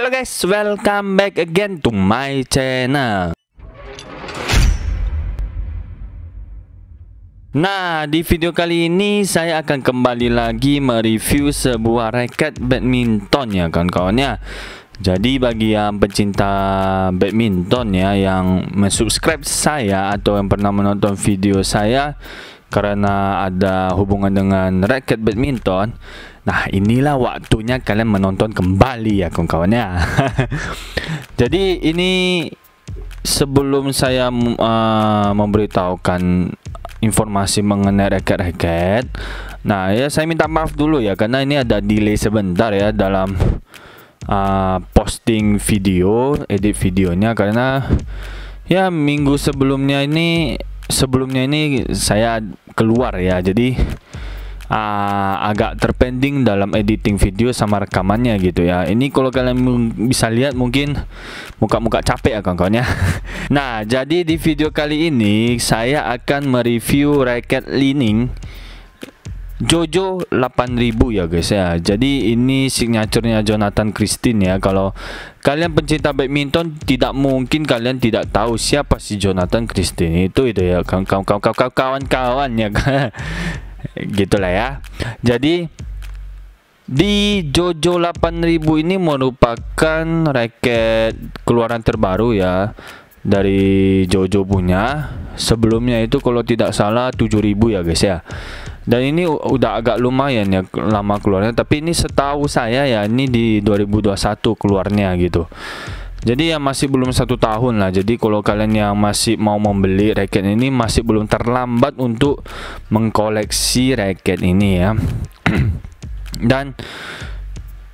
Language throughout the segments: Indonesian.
Hello guys, welcome back again to my channel. Nah, di video kali ini saya akan kembali lagi mereview sebuah raket badminton ya kawan-kawan ya. Jadi bagi yang pecinta badminton ya, yang mensubscribe saya atau yang pernah menonton video saya karena ada hubungan dengan raket badminton, nah inilah waktunya kalian menonton kembali ya kawan-kawan ya. Jadi ini sebelum saya memberitahukan informasi mengenai raket-raket, nah ya saya minta maaf dulu ya karena ini ada delay sebentar ya dalam posting video, edit videonya, karena ya minggu sebelumnya ini saya keluar ya, jadi agak terpending dalam editing video sama rekamannya gitu ya. Ini kalau kalian bisa lihat mungkin muka-muka capek ya kawan-kawan ya. Nah, jadi di video kali ini saya akan mereview raket Li-Ning Jojo 8000 ya guys ya. Jadi ini signaturenya Jonathan Christie ya. Kalau kalian pencinta badminton, tidak mungkin kalian tidak tahu siapa si Jonathan Christie itu ya kawan-kawan ya. Gitulah ya. Jadi di Jojo 8000 ini merupakan raket keluaran terbaru ya dari Jojo punya. Sebelumnya itu kalau tidak salah 7000 ya guys ya. Dan ini udah agak lumayan ya lama keluarnya, tapi ini setahu saya ya ini di 2021 keluarnya gitu. Jadi ya masih belum 1 tahun lah. Jadi kalau kalian yang masih mau membeli raket ini, masih belum terlambat untuk mengkoleksi raket ini ya. Dan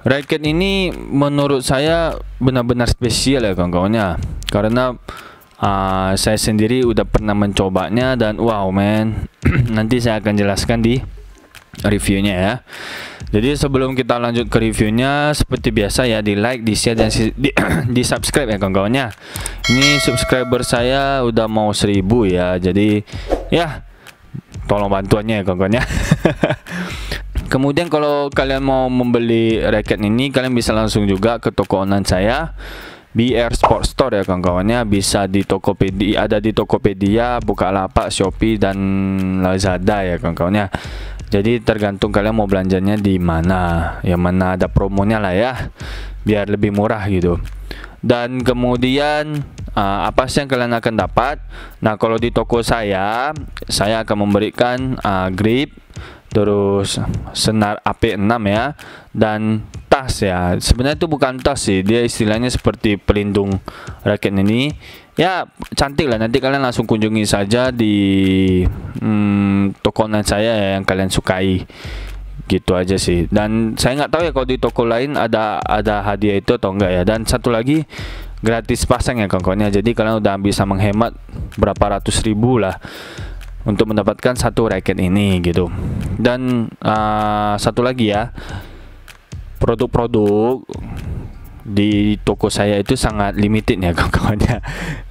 raket ini menurut saya benar-benar spesial ya kawan-kawannya, karena saya sendiri udah pernah mencobanya dan wow man. Nanti saya akan jelaskan di reviewnya ya. Jadi sebelum kita lanjut ke reviewnya, seperti biasa ya, di like, di share, dan di subscribe ya kawan-kawannya. Ini subscriber saya udah mau 1000 ya, jadi ya tolong bantuannya ya kawan-kawannya. Kemudian kalau kalian mau membeli raket ini, kalian bisa langsung juga ke toko online saya, BR Sport Store ya kawan-kawannya. Bisa di Tokopedia, ada di Tokopedia, Bukalapak, Shopee, dan Lazada ya kawan-kawannya. Jadi tergantung kalian mau belanjanya di mana, yang mana ada promonya lah ya, biar lebih murah gitu. Dan kemudian apa sih yang kalian akan dapat? Nah, kalau di toko saya akan memberikan grip, terus senar AP6 ya, dan tas ya. Sebenarnya itu bukan tas sih, dia istilahnya seperti pelindung raket ini ya. Cantik lah, nanti kalian langsung kunjungi saja di toko online saya ya, yang kalian sukai gitu aja sih. Dan saya nggak tahu ya kalau di toko lain ada hadiah itu atau enggak ya. Dan satu lagi, gratis pasang ya kawan-kawannya. Jadi kalian udah bisa menghemat berapa ratus ribu lah untuk mendapatkan satu raket ini gitu. Dan satu lagi ya, produk-produk di toko saya itu sangat limited ya kawan-kawannya,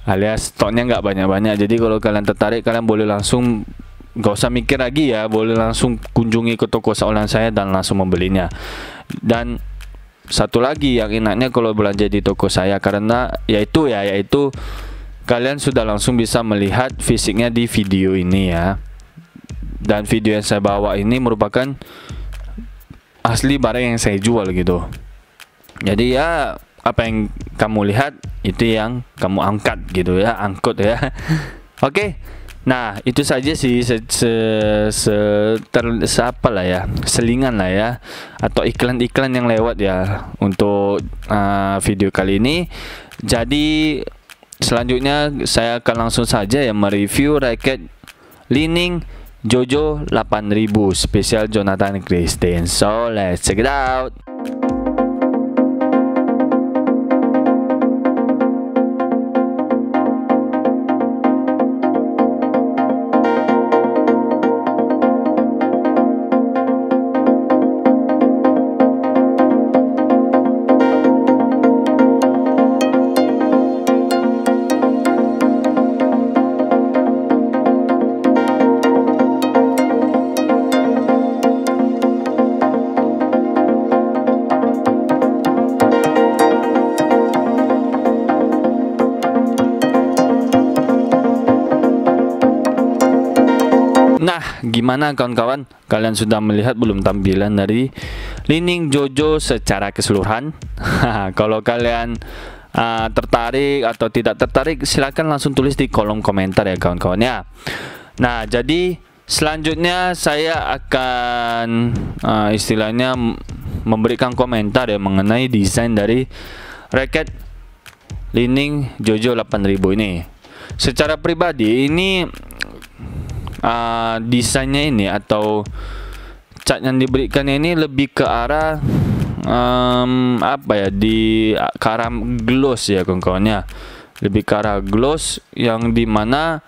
alias stoknya nggak banyak-banyak. Jadi kalau kalian tertarik, kalian boleh langsung, nggak usah mikir lagi ya, boleh langsung kunjungi ke toko online saya dan langsung membelinya. Dan satu lagi yang enaknya kalau belanja di toko saya, karena yaitu kalian sudah langsung bisa melihat fisiknya di video ini ya. Dan video yang saya bawa ini merupakan asli barang yang saya jual gitu. Jadi ya apa yang kamu lihat itu yang kamu angkat gitu ya, angkut ya. Oke. Nah, itu saja sih apa lah ya, selingan lah ya, atau iklan-iklan yang lewat ya untuk video kali ini. Jadi selanjutnya saya akan langsung saja ya mereview raket Li-Ning Jojo 8000 spesial Jonathan Christie. So let's check it out. Nah, gimana kawan-kawan? Kalian sudah melihat belum tampilan dari Li-Ning Jojo secara keseluruhan? Kalau kalian tertarik atau tidak tertarik, silakan langsung tulis di kolom komentar ya kawan-kawan ya. Nah, jadi selanjutnya saya akan istilahnya memberikan komentar ya mengenai desain dari raket Li-Ning Jojo 8000 ini. Secara pribadi ini desainnya ini atau cat yang diberikannya ini lebih ke arah apa ya, ke arah gloss ya kawan-kawannya, lebih ke arah gloss yang dimana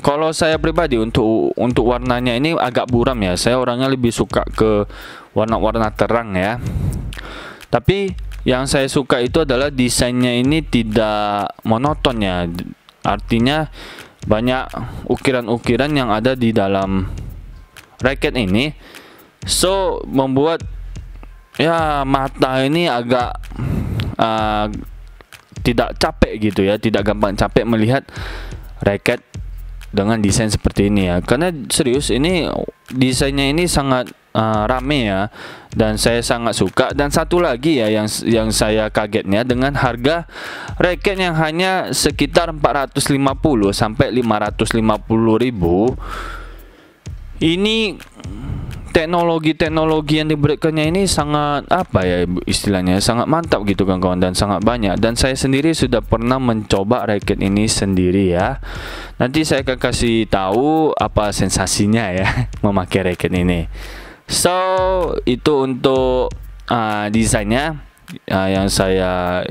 kalau saya pribadi untuk warnanya ini agak buram ya. Saya orangnya lebih suka ke warna-warna terang ya. Tapi yang saya suka itu adalah desainnya ini tidak monoton ya. Artinya banyak ukiran-ukiran yang ada di dalam raket ini. So membuat ya mata ini agak tidak capek gitu ya, tidak gampang capek melihat raket dengan desain seperti ini ya. Karena serius ini desainnya ini sangat rame ya, dan saya sangat suka. Dan satu lagi ya yang saya kagetnya dengan harga raket yang hanya sekitar 450 sampai 550 ribu. Ini teknologi yang diberikannya ini sangat apa ya istilahnya, sangat mantap gitu kawan-kawan, dan sangat banyak. Dan saya sendiri sudah pernah mencoba raket ini sendiri ya. Nanti saya akan kasih tahu apa sensasinya ya memakai raket ini. So itu untuk desainnya yang saya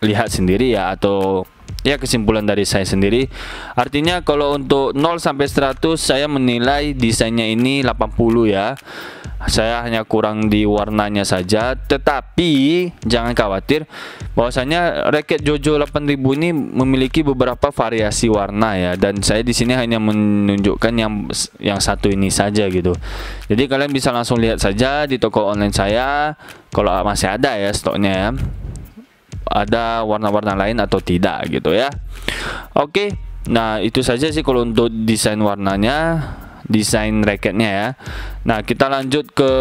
lihat sendiri ya, atau ya kesimpulan dari saya sendiri. Artinya kalau untuk 0 sampai 100 saya menilai desainnya ini 80 ya. Saya hanya kurang di warnanya saja, tetapi jangan khawatir bahwasanya raket Jojo 8000 ini memiliki beberapa variasi warna ya, dan saya di sini hanya menunjukkan yang satu ini saja gitu. Jadi kalian bisa langsung lihat saja di toko online saya kalau masih ada ya stoknya ya, ada warna-warna lain atau tidak gitu ya. Oke, nah itu saja sih kalau untuk desain warnanya, desain raketnya ya. Nah kita lanjut ke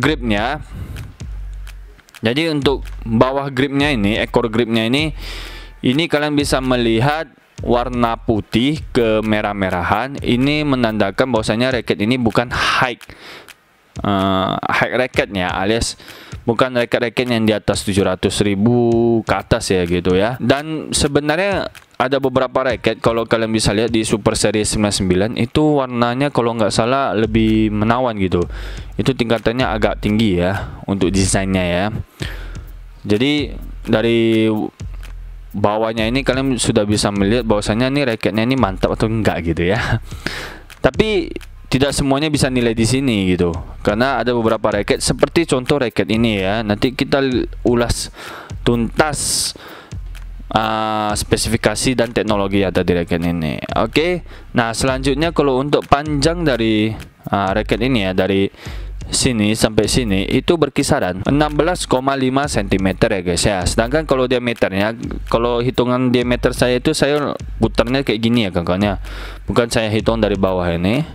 gripnya. Jadi untuk bawah gripnya ini, ekor gripnya ini kalian bisa melihat warna putih ke merah-merahan. Ini menandakan bahwasanya raket ini bukan high raketnya, alias bukan raket-raket yang di atas 700.000 ke atas ya gitu ya. Dan sebenarnya ada beberapa raket kalau kalian bisa lihat di Super Series 99 itu warnanya kalau nggak salah lebih menawan gitu. Itu tingkatannya agak tinggi ya untuk desainnya ya. Jadi dari bawahnya ini kalian sudah bisa melihat bahwasanya nih raketnya ini mantap atau enggak gitu ya. Tapi tidak semuanya bisa nilai di sini gitu, karena ada beberapa raket seperti contoh raket ini ya. Nanti kita ulas tuntas spesifikasi dan teknologi yang ada di raket ini. Oke, nah selanjutnya kalau untuk panjang dari raket ini ya, dari sini sampai sini itu berkisaran 16,5 cm ya guys ya. Sedangkan kalau diameternya, kalau hitungan diameter saya itu saya putarnya kayak gini ya kawan-kawannya, bukan saya hitung dari bawah ini.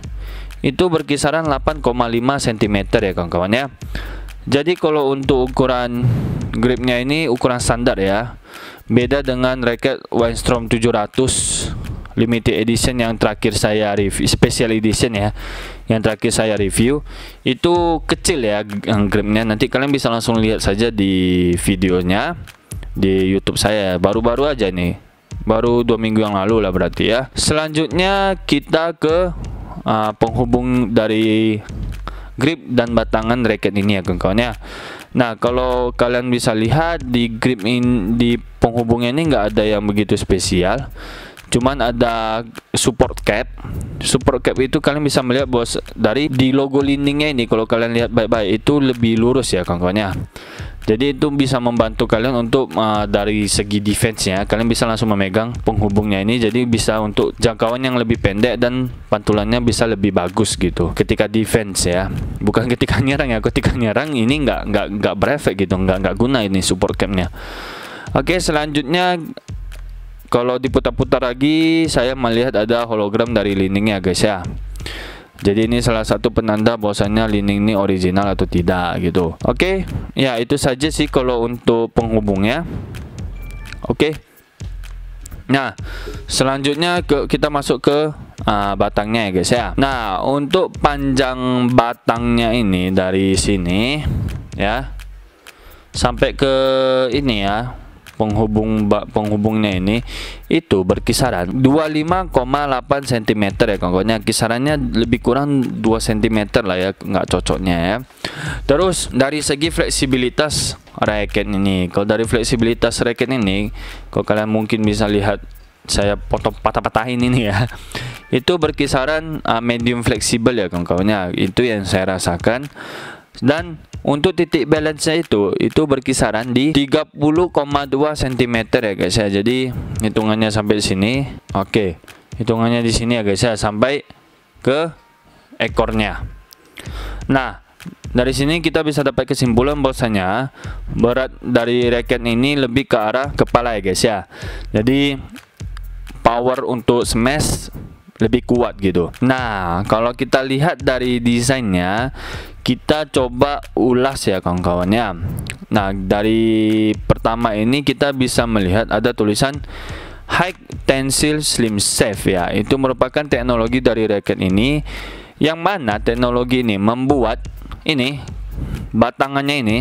Itu berkisaran 8,5 cm ya kawan-kawan ya. Jadi kalau untuk ukuran gripnya ini ukuran standar ya, beda dengan raket Windstorm 700 limited edition yang terakhir saya review, special edition ya, yang terakhir saya review. Itu kecil ya gripnya. Nanti kalian bisa langsung lihat saja di videonya di YouTube saya, baru-baru aja nih, baru 2 minggu yang lalu lah berarti ya. Selanjutnya kita ke penghubung dari grip dan batangan raket ini ya kawan-kawan ya. Nah kalau kalian bisa lihat di grip ini, di penghubungnya ini nggak ada yang begitu spesial, cuman ada support cap. Support cap itu kalian bisa melihat bos dari di logo Li-Ningnya ini, kalau kalian lihat baik-baik itu lebih lurus ya kawan-kawan ya. Jadi itu bisa membantu kalian untuk dari segi defense-nya, kalian bisa langsung memegang penghubungnya ini, jadi bisa untuk jangkauan yang lebih pendek dan pantulannya bisa lebih bagus gitu ketika defense ya. Bukan ketika nyerang ya, ketika nyerang ini nggak berefek gitu, nggak guna ini support cap-nya. Oke, selanjutnya kalau diputar-putar lagi saya melihat ada hologram dari Li-Ning ya guys ya. Jadi ini salah satu penanda bahwasanya Li-Ning ini original atau tidak gitu. Oke, ya itu saja sih kalau untuk penghubungnya. Oke. Nah, selanjutnya kita masuk ke batangnya ya guys ya. Nah, untuk panjang batangnya ini dari sini ya sampai ke ini ya, penghubungnya ini itu berkisaran 25,8 cm ya kawan-kawan. Kisarannya lebih kurang 2 cm lah ya, nggak cocoknya ya. Terus dari segi fleksibilitas raket ini, kalau dari fleksibilitas raket ini, kalau kalian mungkin bisa lihat saya potong patah-patahin ini ya, itu berkisaran medium fleksibel ya kawan-kawan. Itu yang saya rasakan. Dan untuk titik balance-nya itu berkisaran di 30,2 cm ya guys ya. Jadi hitungannya sampai sini. Oke, hitungannya di sini ya guys ya, sampai ke ekornya. Nah, dari sini kita bisa dapat kesimpulan bahwasanya berat dari raket ini lebih ke arah kepala ya guys ya. Jadi power untuk smash lebih kuat gitu. Nah, kalau kita lihat dari desainnya, kita coba ulas ya kawan-kawannya. Nah, dari pertama ini kita bisa melihat ada tulisan High Tensile Slim Safe ya. Itu merupakan teknologi dari raket ini, yang mana teknologi ini membuat ini batangannya ini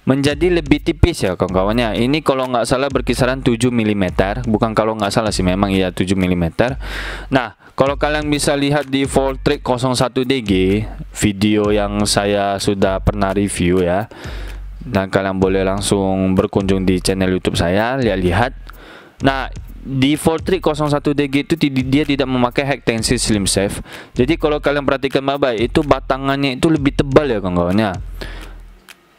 menjadi lebih tipis ya kawan-kawannya. Ini kalau nggak salah berkisaran 7 mm, bukan kalau nggak salah sih, memang ya 7 mm. Nah, kalau kalian bisa lihat di Voltrek 01DG video yang saya sudah pernah review ya, dan kalian boleh langsung berkunjung di channel YouTube saya, lihat-lihat. Nah, di Voltrek 01DG itu dia tidak memakai High Tensile Slim Safe. Jadi kalau kalian perhatikan baik-baik, itu batangannya itu lebih tebal ya kawan-kawannya.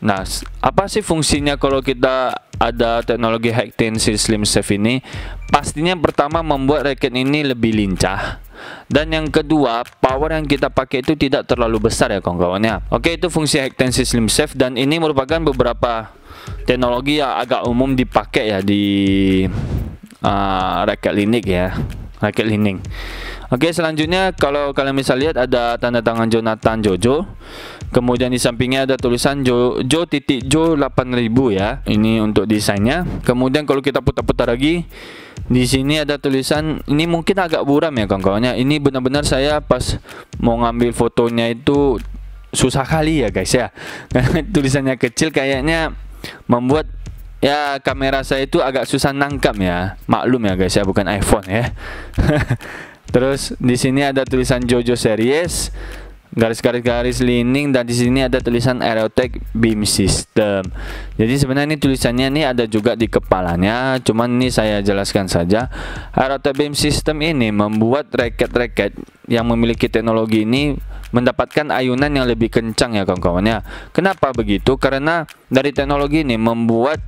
Nah, apa sih fungsinya kalau kita ada teknologi High Tensile Slim Safe ini? Pastinya pertama membuat raket ini lebih lincah, dan yang kedua power yang kita pakai itu tidak terlalu besar ya kawan-kawannya. Oke, itu fungsi High Tensile Slim Safe, dan ini merupakan beberapa teknologi yang agak umum dipakai ya di raket Li-Ning ya, raket Li-Ning. Oke, selanjutnya kalau kalian bisa lihat ada tanda tangan Jonathan Jojo. Kemudian di sampingnya ada tulisan Jo 8000 ya. Ini untuk desainnya. Kemudian kalau kita putar-putar lagi, di sini ada tulisan, ini mungkin agak buram ya kawan-kawannya. Ini benar-benar saya pas mau ngambil fotonya itu susah kali ya guys ya. Karena tulisannya kecil, kayaknya membuat ya kamera saya itu agak susah nangkap ya. Maklum ya guys ya, bukan iPhone ya. Terus di sini ada tulisan Jojo Series, garis-garis Li-Ning, dan di sini ada tulisan Aerotech Beam System. Jadi sebenarnya ini tulisannya ini ada juga di kepalanya, cuman ini saya jelaskan saja. Aerotech Beam System ini membuat raket-raket yang memiliki teknologi ini mendapatkan ayunan yang lebih kencang ya kawan-kawannya. Kenapa begitu? Karena dari teknologi ini membuat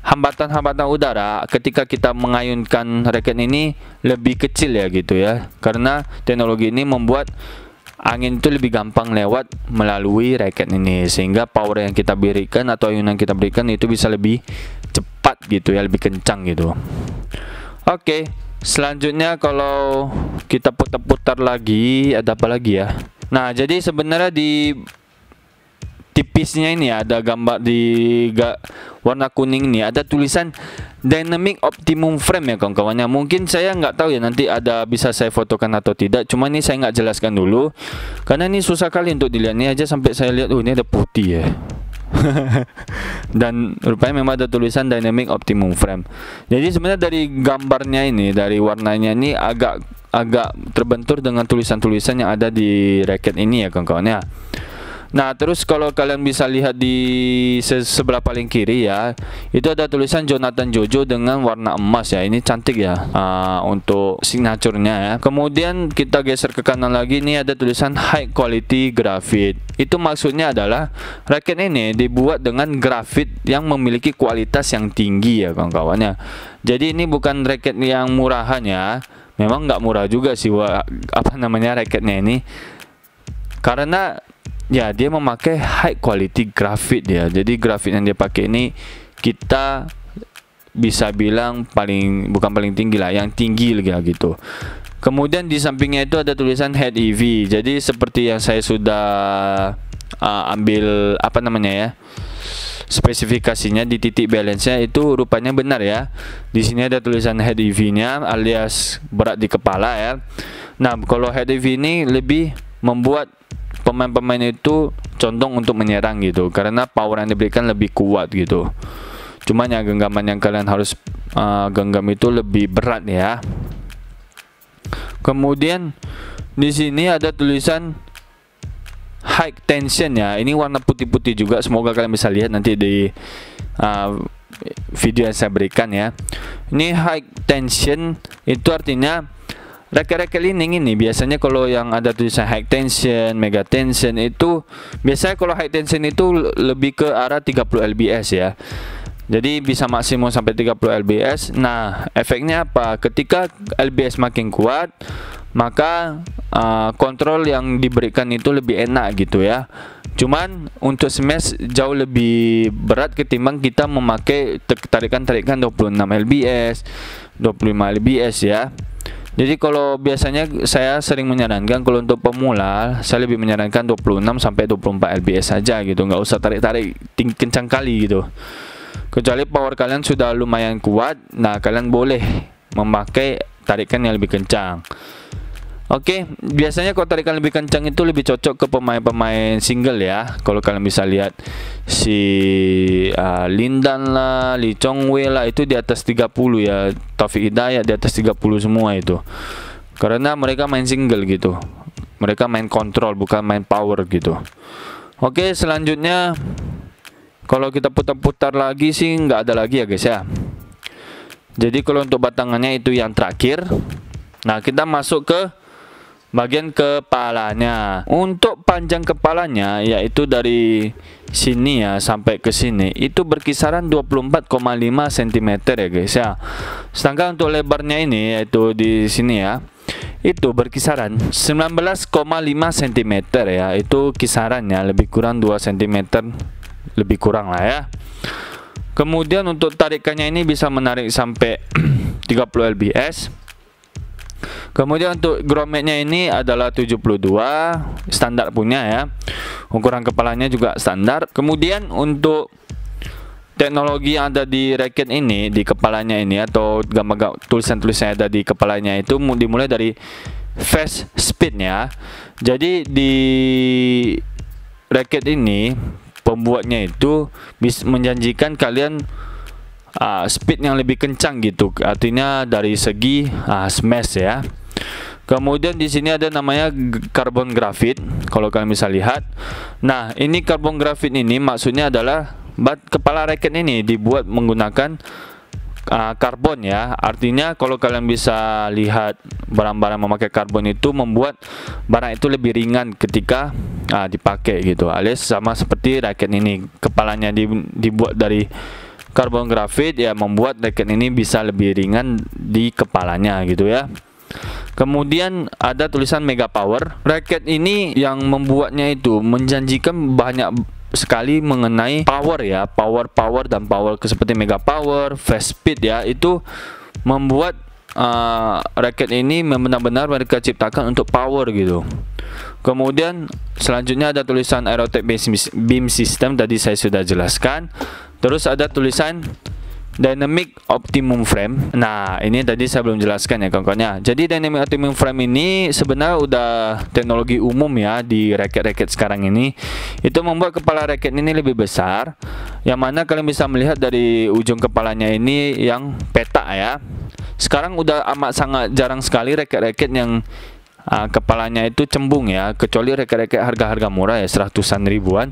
hambatan-hambatan udara ketika kita mengayunkan raket ini lebih kecil ya gitu ya. Karena teknologi ini membuat angin itu lebih gampang lewat melalui raket ini, sehingga power yang kita berikan atau ayunan kita berikan itu bisa lebih cepat gitu ya, lebih kencang gitu. Oke, selanjutnya kalau kita putar-putar lagi, ada apa lagi ya? Nah, jadi sebenarnya di tipisnya ini ada gambar di warna kuning ini ada tulisan Dynamic Optimum Frame ya kawan-kawannya. Mungkin saya nggak tahu ya, nanti ada bisa saya fotokan atau tidak, cuma ini saya nggak jelaskan dulu karena ini susah kali untuk dilihat. Ini aja sampai saya lihat, oh ini ada putih ya. Dan rupanya memang ada tulisan Dynamic Optimum Frame. Jadi sebenarnya dari gambarnya ini, dari warnanya ini agak terbentur dengan tulisan-tulisan yang ada di raket ini ya kawan-kawannya. Nah, terus kalau kalian bisa lihat di sebelah paling kiri ya, itu ada tulisan Jonathan Jojo dengan warna emas ya. Ini cantik ya untuk signaturenya ya. Kemudian kita geser ke kanan lagi, ini ada tulisan High Quality Graphite. Itu maksudnya adalah raket ini dibuat dengan grafit yang memiliki kualitas yang tinggi ya kawan-kawannya. Jadi ini bukan raket yang murahan ya. Memang nggak murah juga sih raketnya ini, karena ya dia memakai high quality grafit ya. Jadi grafit yang dia pakai ini kita bisa bilang bukan paling tinggi lah, yang tinggi lagi gitu. Kemudian di sampingnya itu ada tulisan head EV. Jadi seperti yang saya sudah ambil apa namanya ya, spesifikasinya di titik balance-nya itu rupanya benar ya. Di sini ada tulisan head EV-nya alias berat di kepala ya. Nah, kalau head EV ini lebih membuat pemain-pemain itu condong untuk menyerang gitu, karena power yang diberikan lebih kuat gitu. Cuman ya genggaman yang kalian harus genggam itu lebih berat ya. Kemudian di sini ada tulisan high tension ya. Ini warna putih-putih juga. Semoga kalian bisa lihat nanti di video yang saya berikan ya. Ini high tension itu artinya raket-raket lining ini biasanya kalau yang ada tulisan high tension, mega tension itu biasanya kalau high tension itu lebih ke arah 30 lbs ya. Jadi bisa maksimum sampai 30 lbs. Nah, efeknya apa? Ketika lbs makin kuat, maka kontrol yang diberikan itu lebih enak gitu ya. Cuman untuk smash jauh lebih berat ketimbang kita memakai tarikan-tarikan 26 lbs, 25 lbs ya. Jadi kalau biasanya saya sering menyarankan kalau untuk pemula, saya lebih menyarankan 26 sampai 24 lbs saja gitu. Nggak usah tarik-tarik kencang kali gitu. Kecuali power kalian sudah lumayan kuat, nah kalian boleh memakai tarikan yang lebih kencang. Oke, biasanya kalau tarikan lebih kencang itu lebih cocok ke pemain-pemain single ya. Kalau kalian bisa lihat si Lindan lah, Lee Chong Wei lah, itu di atas 30 ya. Taufik Hidayat di atas 30 semua itu. Karena mereka main single gitu. Mereka main kontrol bukan main power gitu. Oke, selanjutnya kalau kita putar-putar lagi sih nggak ada lagi ya guys ya. Jadi kalau untuk batangannya itu yang terakhir. Nah, kita masuk ke bagian kepalanya. Untuk panjang kepalanya yaitu dari sini ya sampai ke sini itu berkisaran 24,5 cm ya guys ya. Sedangkan untuk lebarnya ini yaitu di sini ya, itu berkisaran 19,5 cm ya. Itu kisarannya lebih kurang 2 cm lebih kurang lah ya. Kemudian untuk tarikannya ini bisa menarik sampai 30 lbs. Kemudian untuk grommetnya ini adalah 72 standar punya ya. Ukuran kepalanya juga standar. Kemudian untuk teknologi yang ada di raket ini, di kepalanya ini atau gambar tulisan-tulisan yang ada di kepalanya itu dimulai dari fast speednya. Jadi di raket ini pembuatnya itu bisa menjanjikan kalian speed yang lebih kencang gitu, artinya dari segi smash ya. Kemudian di sini ada namanya carbon graphite kalau kalian bisa lihat. Nah, ini carbon graphite ini maksudnya adalah kepala raket ini dibuat menggunakan karbon ya. Artinya kalau kalian bisa lihat barang-barang memakai karbon itu membuat barang itu lebih ringan ketika dipakai gitu. Alias sama seperti raket ini, kepalanya dibuat dari karbon grafit ya, membuat raket ini bisa lebih ringan di kepalanya gitu ya. Kemudian ada tulisan Mega Power. Raket ini yang membuatnya itu menjanjikan banyak sekali mengenai power ya, power dan power seperti Mega Power, Fast Speed ya. Itu membuat raket ini benar-benar mereka ciptakan untuk power gitu. Kemudian selanjutnya ada tulisan Aerotech Beam System, tadi saya sudah jelaskan. Terus ada tulisan Dynamic Optimum Frame. Nah, ini tadi saya belum jelaskan ya kawan-kawannya. Jadi Dynamic Optimum Frame ini sebenarnya udah teknologi umum ya di raket-raket sekarang ini. Itu membuat kepala raket ini lebih besar, yang mana kalian bisa melihat dari ujung kepalanya ini yang petak ya. Sekarang udah amat sangat jarang sekali raket-raket yang kepalanya itu cembung ya, kecuali raket-raket harga-harga murah ya, 100-an ribuan,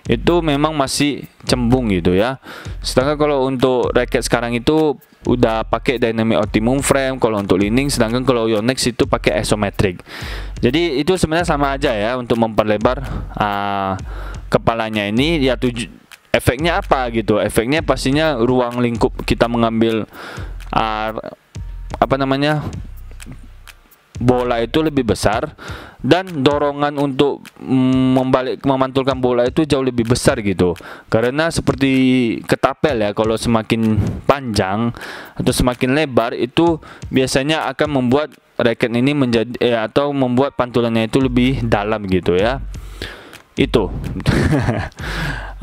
itu memang masih cembung gitu ya. Sedangkan kalau untuk raket sekarang itu udah pakai Dynamic Optimum Frame kalau untuk leaning, sedangkan kalau Yonex itu pakai isometric. Jadi itu sebenarnya sama aja ya untuk memperlebar kepalanya ini ya. Efeknya apa gitu? Efeknya pastinya ruang lingkup kita mengambil apa namanya, bola itu lebih besar, dan dorongan untuk memantulkan bola itu jauh lebih besar gitu. Karena seperti ketapel ya, kalau semakin panjang atau semakin lebar itu biasanya akan membuat raket ini menjadi atau membuat pantulannya itu lebih dalam gitu ya. Itu.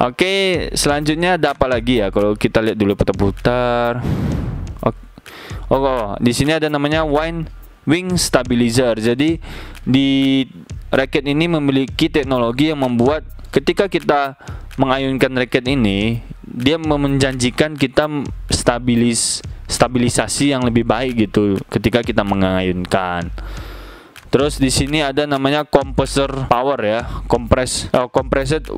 Oke, selanjutnya ada apa lagi ya? Kalau kita lihat dulu putar-putar. Oh, di sini ada namanya wing stabilizer. Jadi di raket ini memiliki teknologi yang membuat ketika kita mengayunkan raket ini, dia menjanjikan kita stabilisasi yang lebih baik gitu ketika kita mengayunkan. Terus di sini ada namanya compressor power ya, compressed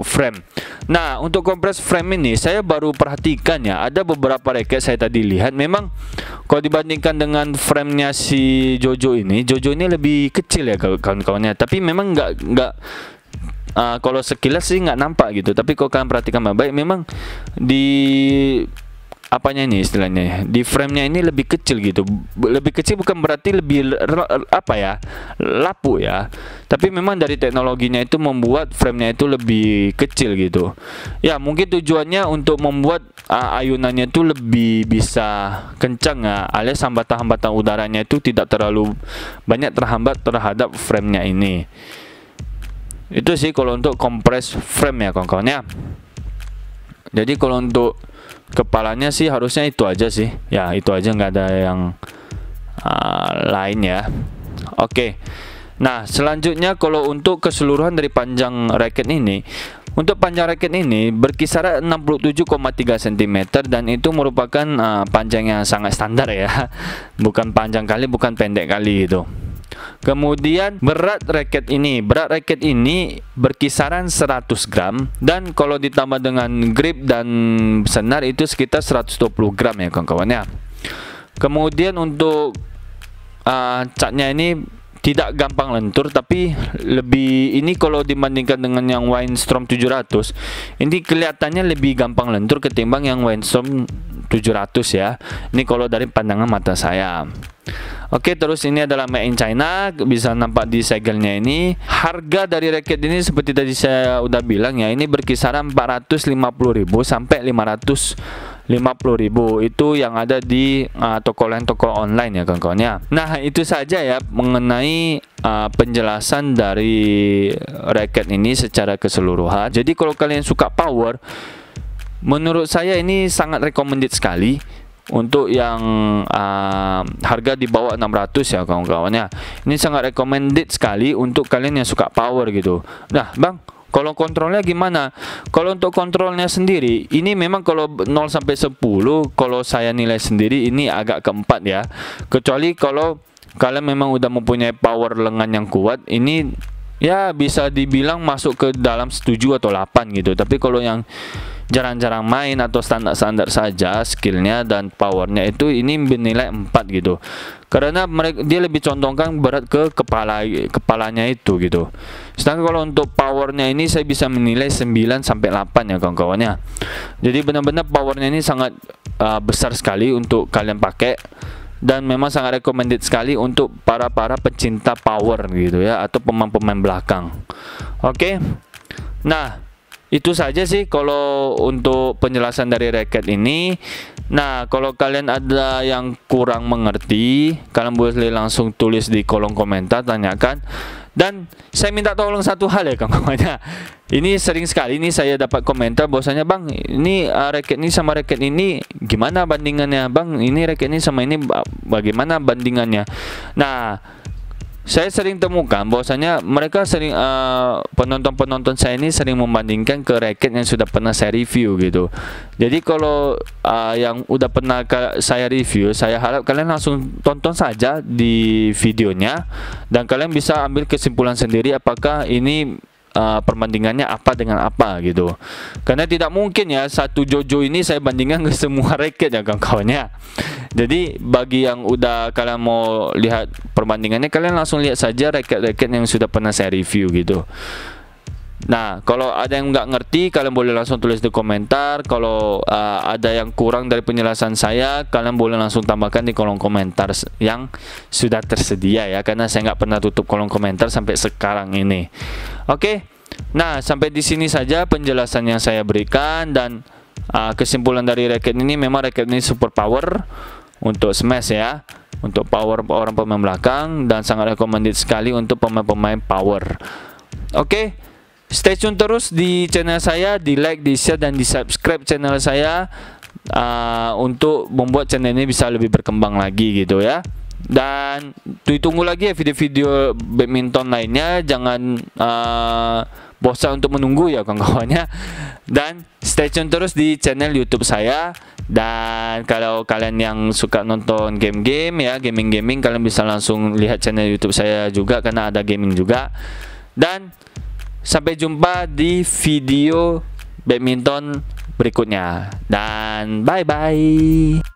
frame. Nah, untuk compressed frame ini saya baru perhatikan ya, ada beberapa raket saya tadi lihat memang kalau dibandingkan dengan framenya si Jojo ini lebih kecil ya kawan-kawannya. Tapi memang nggak kalau sekilas sih nggak nampak gitu. Tapi kalau kalian perhatikan baik, memang di apanya ini istilahnya, di framenya ini lebih kecil gitu. Lebih kecil bukan berarti lebih lapuk ya, tapi memang dari teknologinya itu membuat framenya itu lebih kecil gitu ya. Mungkin tujuannya untuk membuat ayunannya itu lebih bisa kencang ya, alias hambatan-hambatan udaranya itu tidak terlalu banyak terhambat terhadap framenya ini. Itu sih kalau untuk compress frame ya kawan-kawan ya. Jadi kalau untuk kepalanya sih harusnya itu aja sih ya, itu aja, nggak ada yang lain ya. Oke, nah selanjutnya kalau untuk keseluruhan dari panjang raket ini, untuk panjang raket ini berkisar 67,3 cm dan itu merupakan panjang yang sangat standar ya, bukan panjang kali, bukan pendek kali itu. Kemudian berat raket ini berkisaran 100 gram, dan kalau ditambah dengan grip dan senar itu sekitar 120 gram ya kawan-kawan ya. Kemudian untuk catnya ini tidak gampang lentur, tapi lebih ini kalau dibandingkan dengan yang Windstorm 700 ini kelihatannya lebih gampang lentur ketimbang yang Windstorm 700 ya. Ini kalau dari pandangan mata saya. Oke, terus ini adalah made in China, bisa nampak di segelnya ini. Harga dari raket ini seperti tadi saya udah bilang ya, ini berkisaran 450.000 sampai 550.000. Itu yang ada di toko online ya kawan-kawan ya. Nah, itu saja ya mengenai penjelasan dari raket ini secara keseluruhan. Jadi kalau kalian suka power, menurut saya ini sangat recommended sekali untuk yang harga di bawah 600 ya kawan-kawan ya. Ini sangat recommended sekali untuk kalian yang suka power gitu. Nah bang, kalau kontrolnya gimana? Kalau untuk kontrolnya sendiri, ini memang kalau 0 sampai 10, kalau saya nilai sendiri ini agak keempat ya. Kecuali kalau kalian memang udah mempunyai power lengan yang kuat, ini ya bisa dibilang masuk ke dalam 7 atau 8 gitu. Tapi kalau yang jarang-jarang main atau standar-standar saja skillnya dan powernya itu, ini bernilai 4 gitu. Karena dia lebih condongkan berat ke kepalanya itu gitu. Sedangkan kalau untuk powernya ini saya bisa menilai 9 sampai 8 ya kawan-kawannya. Jadi benar-benar powernya ini sangat besar sekali untuk kalian pakai, dan memang sangat recommended sekali untuk para pecinta power gitu ya, atau pemain-pemain belakang. Oke. Nah, itu saja sih kalau untuk penjelasan dari raket ini. Nah, kalau kalian ada yang kurang mengerti, kalian boleh langsung tulis di kolom komentar, tanyakan. Dan saya minta tolong satu hal ya kawan-kawannya. Ini sering sekali ini saya dapat komentar bahwasanya, bang, ini raket ini sama raket ini gimana bandingannya, bang, ini raket ini sama ini bagaimana bandingannya. Nah, saya sering temukan bahwasanya mereka sering penonton-penonton saya ini sering membandingkan ke raket yang sudah pernah saya review gitu. Jadi kalau yang udah pernah saya review, saya harap kalian langsung tonton saja di videonya, dan kalian bisa ambil kesimpulan sendiri apakah ini perbandingannya apa dengan apa gitu. Karena tidak mungkin ya satu Jojo ini saya bandingkan ke semua raket ya kawan-kawannya. Jadi bagi yang udah kalian mau lihat perbandingannya, kalian langsung lihat saja raket-raket yang sudah pernah saya review gitu. Nah, kalau ada yang nggak ngerti, kalian boleh langsung tulis di komentar. Kalau ada yang kurang dari penjelasan saya, kalian boleh langsung tambahkan di kolom komentar yang sudah tersedia ya, karena saya nggak pernah tutup kolom komentar sampai sekarang ini. Oke, nah sampai di sini saja penjelasan yang saya berikan, dan kesimpulan dari racket ini, memang racket ini super power untuk smash ya, untuk power orang pemain belakang, dan sangat recommended sekali untuk pemain-pemain power. Oke. Stay tune terus di channel saya, di like, di share, dan di subscribe channel saya untuk membuat channel ini bisa lebih berkembang lagi gitu ya. Dan ditunggu lagi ya video-video badminton lainnya. Jangan bosan untuk menunggu ya kawan-kawannya. Dan stay tune terus di channel YouTube saya. Dan kalau kalian yang suka nonton game-game ya, gaming-gaming, kalian bisa langsung lihat channel YouTube saya juga, karena ada gaming juga. Dan sampai jumpa di video badminton berikutnya, dan bye bye.